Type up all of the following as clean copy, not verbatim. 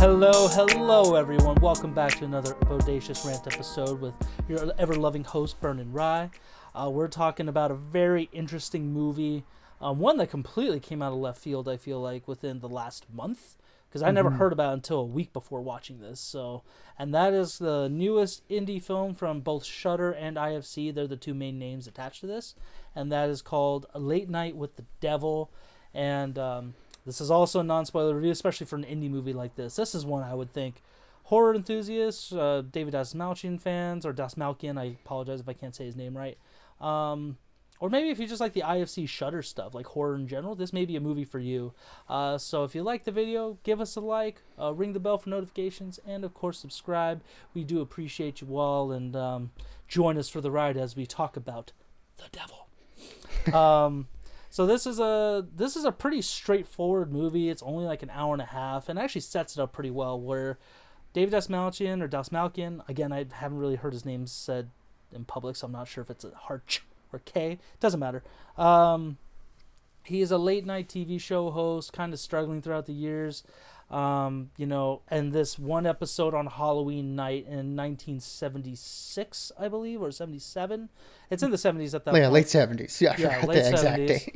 Hello, everyone. Welcome back to another Bodacious Rant episode with your ever-loving host, Burnin' Rye. We're talking about a very interesting movie, one that completely came out of left field, I feel like, within the last month, because I never heard about it until a week before watching this. And that is the newest indie film from both Shudder and IFC. They're the two main names attached to this, and that is called A Late Night with the Devil. And this is also a non-spoiler review, especially for an indie movie like this. This is one I would think horror enthusiasts, David Dastmalchian fans, or Dastmalchian, I apologize if I can't say his name right. Or maybe if you just like the IFC Shudder stuff, like horror in general, this may be a movie for you. So if you like the video, give us a like, ring the bell for notifications, and of course subscribe. We do appreciate you all, and join us for the ride as we talk about the devil. So this is a pretty straightforward movie. It's only like an hour and a half, and actually sets it up pretty well. Where David Dastmalchian, again, I haven't really heard his name said in public, so I'm not sure if it's a hard ch or K. Doesn't matter. He is a late night TV show host, kind of struggling throughout the years. And this one episode on Halloween night in 1976, I believe, or 77. It's in the 70s at that point. Late 70s. Yeah, I forgot late the exact 70s.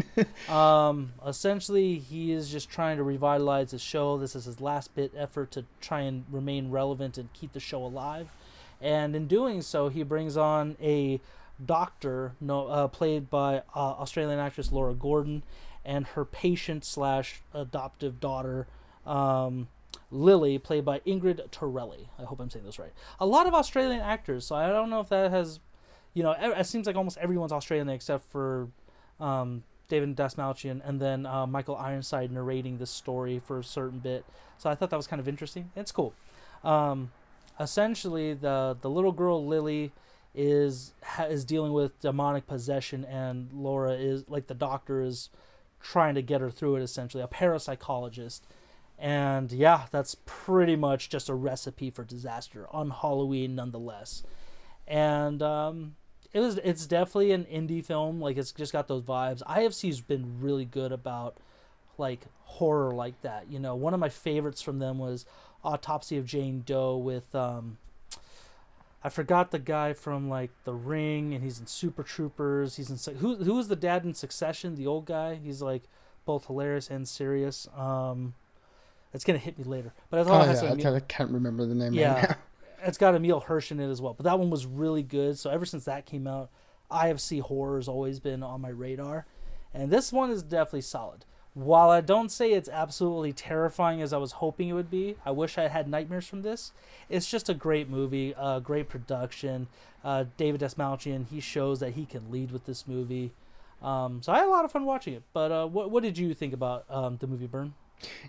date. Essentially, he is just trying to revitalize his show. This is his last bit effort to try and remain relevant and keep the show alive. And in doing so, he brings on a doctor played by Australian actress Laura Gordon and her patient/adoptive daughter, Lily, played by Ingrid Torelli. I hope I'm saying this right. A lot of Australian actors, so I don't know if that has, it seems like almost everyone's Australian except for David Dastmalchian, and then Michael Ironside narrating this story for a certain bit. So I thought that was kind of interesting. It's cool. Essentially, the little girl Lily is dealing with demonic possession, and Laura is, like, the doctor is trying to get her through it, essentially, a parapsychologist. And yeah, that's pretty much just a recipe for disaster on Halloween nonetheless. And it's definitely an indie film. Like, it's just got those vibes. IFC's been really good about like horror like that. One of my favorites from them was Autopsy of Jane Doe with I forgot the guy from like The Ring, and he's in Super Troopers. He's in who was the dad in Succession? The old guy. He's like both hilarious and serious. It's gonna hit me later, but I can't remember the name. Yeah, right now. It's got Emil Hirsch in it as well. But that one was really good. So ever since that came out, IFC horror has always been on my radar, and this one is definitely solid. While I don't say it's absolutely terrifying as I was hoping it would be, I wish I had nightmares from this. It's just a great movie, great production. David Dastmalchian, he shows that he can lead with this movie. So I had a lot of fun watching it. But what did you think about the movie, Burn?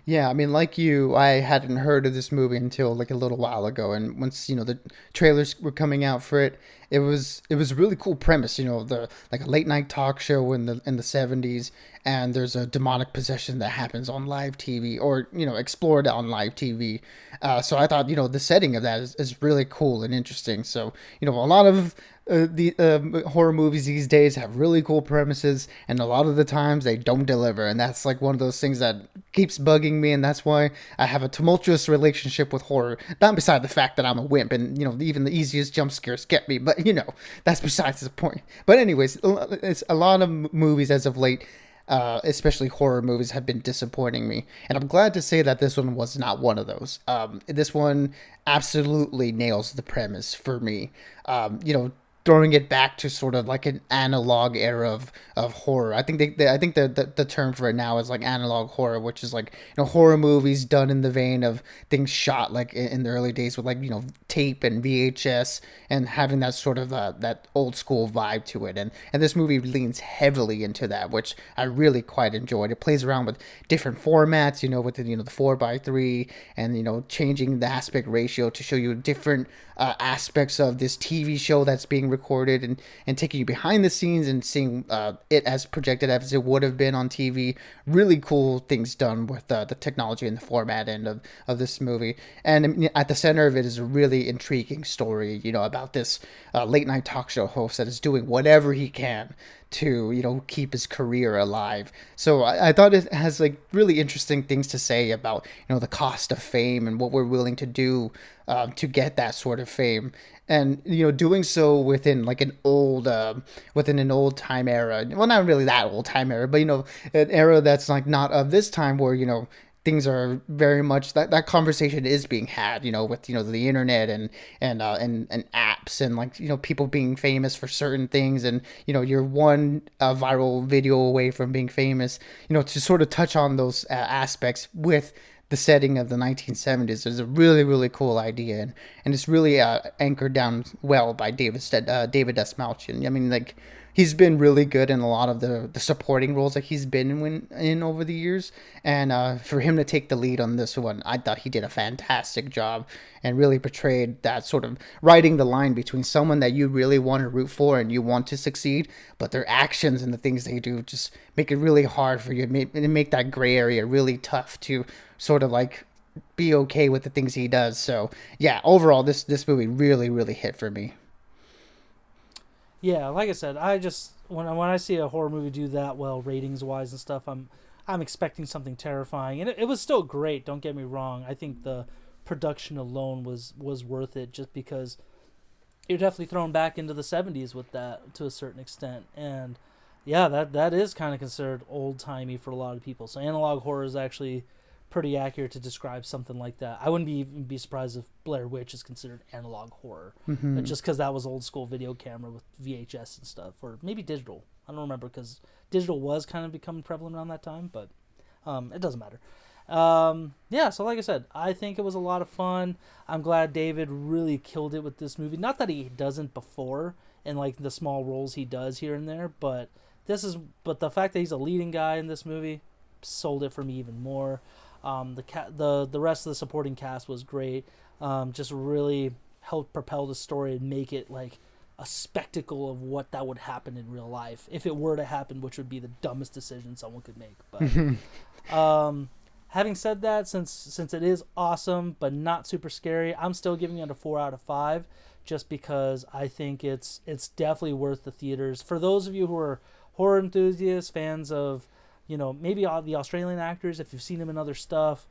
Yeah, I mean, like you, I hadn't heard of this movie until like a little while ago, and once the trailers were coming out for it, it was a really cool premise. The like a late night talk show in the 70s, and there's a demonic possession that happens on live TV, or explored on live TV. So I thought the setting of that is really cool and interesting. So a lot of the horror movies these days have really cool premises, and a lot of the times they don't deliver, and that's like one of those things that keeps bugging me, and that's why I have a tumultuous relationship with horror. Not beside the fact that I'm a wimp, and even the easiest jump scares get me, but that's besides the point. But anyways, it's a lot of movies as of late, especially horror movies, have been disappointing me, and I'm glad to say that this one was not one of those. This one absolutely nails the premise for me. Throwing it back to sort of like an analog era of horror. I think the term for it now is like analog horror, which is like horror movies done in the vein of things shot like in the early days with like tape and VHS, and having that sort of that old school vibe to it. And this movie leans heavily into that, which I really quite enjoyed. It plays around with different formats, with the 4:3, and changing the aspect ratio to show you different aspects of this TV show that's being recorded, and taking you behind the scenes and seeing it as projected as it would have been on TV. Really cool things done with the technology and the format end of this movie. And at the center of it is a really intriguing story, about this late night talk show host that is doing whatever he can to keep his career alive. So I thought it has like really interesting things to say about the cost of fame and what we're willing to do to get that sort of fame, and doing so within an old time era. Well, not really that old time era, but an era that's like not of this time, where things are very much that conversation is being had, with the internet and apps, and like people being famous for certain things, and you're one viral video away from being famous. To sort of touch on those aspects with the setting of the 1970s is a really, really cool idea, and it's really anchored down well by David Dastmalchian. I mean, like, he's been really good in a lot of the supporting roles that he's been in over the years, and for him to take the lead on this one, I thought he did a fantastic job and really portrayed that sort of riding the line between someone that you really want to root for and you want to succeed, but their actions and the things they do just make it really hard for you, and make that gray area really tough to sort of like be okay with the things he does. So yeah, overall, this movie really, really hit for me. Yeah, like I said, I just when I see a horror movie do that well, ratings wise and stuff, I'm expecting something terrifying, and it was still great. Don't get me wrong. I think the production alone was worth it, just because you're definitely thrown back into the 70s with that to a certain extent, and yeah, that is kind of considered old timey for a lot of people. So analog horror is actually pretty accurate to describe something like that. I wouldn't even be surprised if Blair Witch is considered analog horror, just because that was old school video camera with VHS and stuff, or maybe digital. I don't remember, because digital was kind of becoming prevalent around that time, but it doesn't matter. Yeah, so like I said, I think it was a lot of fun. I'm glad David really killed it with this movie. Not that he doesn't before, in like the small roles he does here and there, but the fact that he's a leading guy in this movie sold it for me even more. The rest of the supporting cast was great. Just really helped propel the story and make it like a spectacle of what that would happen in real life if it were to happen, which would be the dumbest decision someone could make. But having said that, since it is awesome but not super scary, I'm still giving it a 4 out of 5, just because I think it's definitely worth the theaters. For those of you who are horror enthusiasts, fans of maybe all the Australian actors, if you've seen him in other stuff,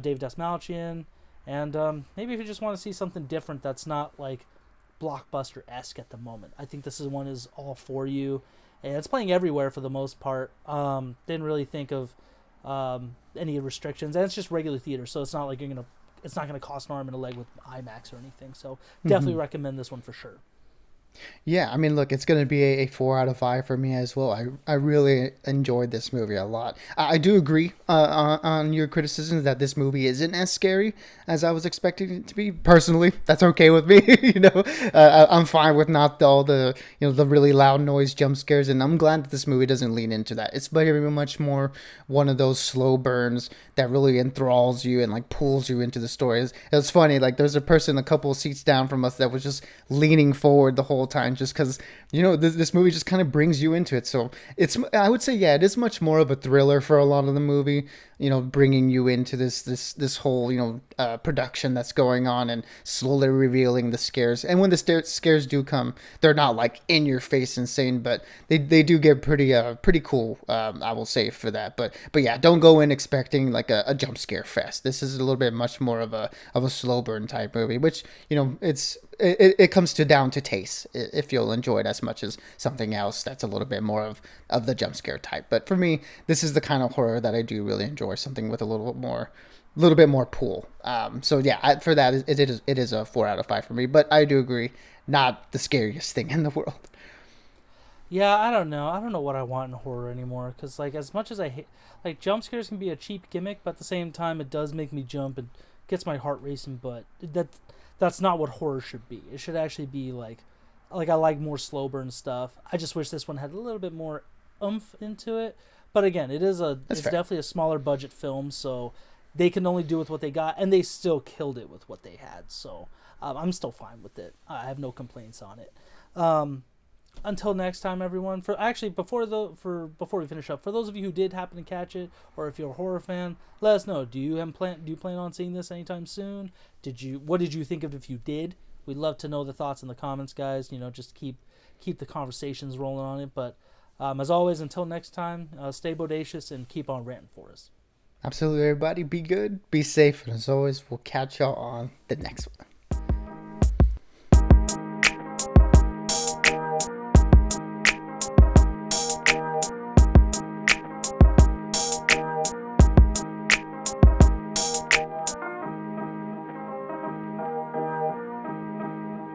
Dave Dastmalchian, and maybe if you just want to see something different that's not like blockbuster-esque at the moment, I think this one is all for you. And it's playing everywhere for the most part. Didn't really think of any restrictions, and it's just regular theater, so it's not like it's not gonna cost an arm and a leg with IMAX or anything. So definitely recommend this one for sure. Yeah, I mean, look, it's going to be a 4 out of 5 for me as well. I really enjoyed this movie a lot. I do agree on your criticisms that this movie isn't as scary as I was expecting it to be. Personally, that's okay with me. I'm fine with not all the the really loud noise jump scares, and I'm glad that this movie doesn't lean into that. It's very much more one of those slow burns that really enthralls you and like pulls you into the story. It's funny, like there's a person a couple of seats down from us that was just leaning forward the whole time, just because this movie just kind of brings you into it. So I would say, yeah, it is much more of a thriller for a lot of the movie, bringing you into this whole production that's going on and slowly revealing the scares. And when the scares do come, they're not like in your face insane, but they do get pretty cool, I will say, for that. But yeah, don't go in expecting like a jump scare fest. This is a little bit much more of a slow burn type movie, which it comes down to taste, if you'll enjoy it as much as something else that's a little bit more of the jump scare type. But for me, this is the kind of horror that I do really enjoy, something with a little bit more pull. So yeah, for that, it is a 4 out of 5 for me. But I do agree, not the scariest thing in the world. Yeah, I don't know what I want in horror anymore, because like as much as I hate, like, jump scares can be a cheap gimmick, but at the same time it does make me jump and gets my heart racing. But that's not what horror should be. It should actually be like I like more slow burn stuff. I just wish this one had a little bit more oomph into it. But again, it's definitely a smaller budget film, so they can only do with what they got, and they still killed it with what they had. So I'm still fine with it. I have no complaints on it. Until next time, everyone. Before we finish up, for those of you who did happen to catch it, or if you're a horror fan, let us know. Do you plan on seeing this anytime soon? What did you think of it if you did? We'd love to know the thoughts in the comments, guys. Just keep the conversations rolling on it. But As always, until next time, stay bodacious and keep on ranting for us. Absolutely, everybody. Be good, be safe, and as always, we'll catch y'all on the next one.